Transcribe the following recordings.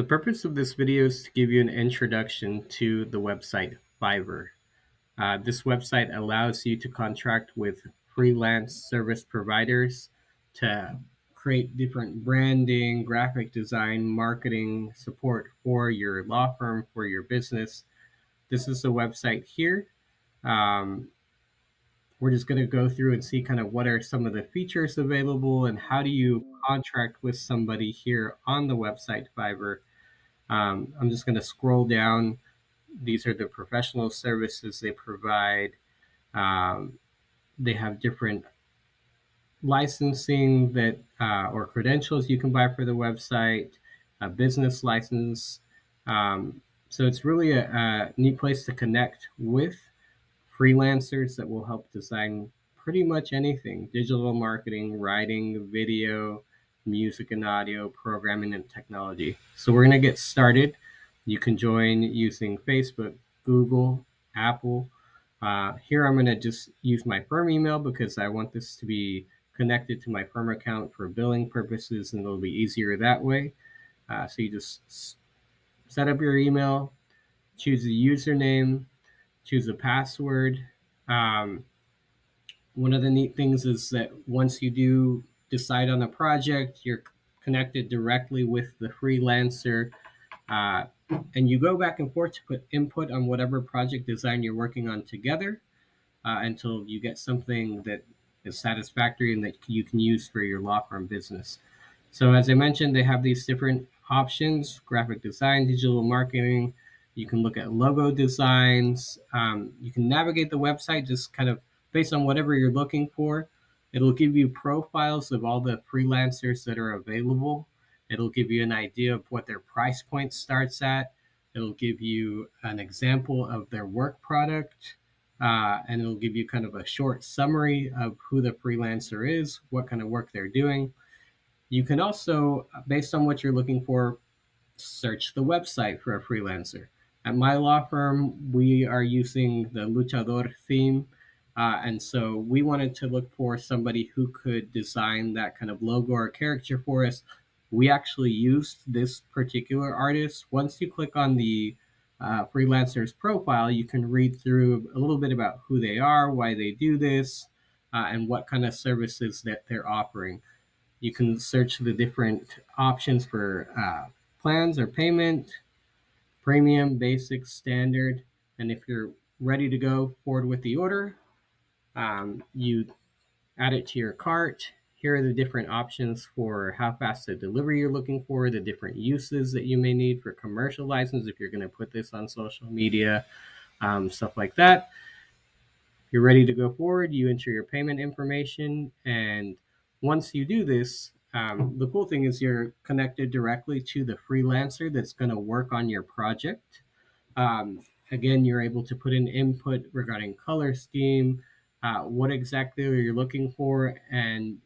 The purpose of this video is to give you an introduction to the website Fiverr. This website allows you to contract with freelance service providers to create different branding, graphic design, marketing support for your law firm, for your business. This is the website here. Um, we're just going to go through and see kind of what are some of the features available and how do you contract with somebody here on the website Fiverr. I'm just going to scroll down. These are the professional services they provide. Um, they have different licensing that or credentials you can buy for the website, a business license. So it's really a neat place to connect with freelancers that will help design pretty much anything: digital marketing, writing, video, music and audio, programming, and technology. So we're going to get started. You can join using Facebook, Google, Apple. Here I'm going to just use my firm email because I want this to be connected to my firm account for billing purposes, and it'll be easier that way. So you just set up your email, choose a username, choose a password. Um, One of the neat things is that once you do decide on a project, you're connected directly with the freelancer, uh, and you go back and forth to put input on whatever project design you're working on together until you get something that is satisfactory and that you can use for your law firm business. So as I mentioned, they have these different options: graphic design, digital marketing. You can look at logo designs. You can navigate the website just kind of based on whatever you're looking for. It'll give you profiles of all the freelancers that are available. It'll give you an idea of what their price point starts at. It'll give you an example of their work product, and it'll give you kind of a short summary of who the freelancer is, what kind of work they're doing. You can also, based on what you're looking for, search the website for a freelancer. At my law firm, we are using the luchador theme. And so we wanted to look for somebody who could design that kind of logo or character for us. We actually used this particular artist. Once you click on the freelancer's profile, you can read through a little bit about who they are, why they do this, and what kind of services that they're offering. You can search the different options for plans or payment, premium, basic, standard. And if you're ready to go forward with the order, you add it to your cart. Here are the different options for how fast the delivery you're looking for, the different uses that you may need for commercial license if you're going to put this on social media, stuff like that. You're ready to go forward, you enter your payment information, and once you do this, the cool thing is you're connected directly to the freelancer that's going to work on your project. Um, Again, you're able to put in input regarding color scheme, what exactly you're looking for, and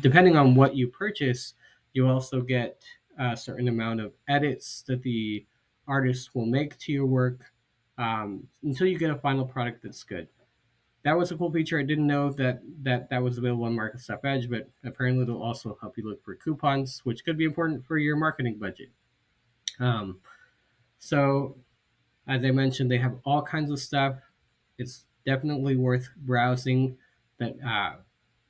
depending on what you purchase, you also get a certain amount of edits that the artist will make to your work until you get a final product that's good. That was a cool feature. I didn't know that was available on Microsoft Edge, but apparently it'll also help you look for coupons, which could be important for your marketing budget. Um, so as I mentioned, they have all kinds of stuff. It's definitely worth browsing that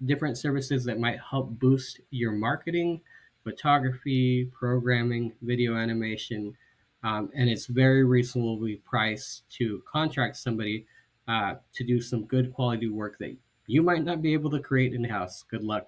different services that might help boost your marketing, photography, programming, video animation, and it's very reasonably priced to contract somebody to do some good quality work that you might not be able to create in house. Good luck.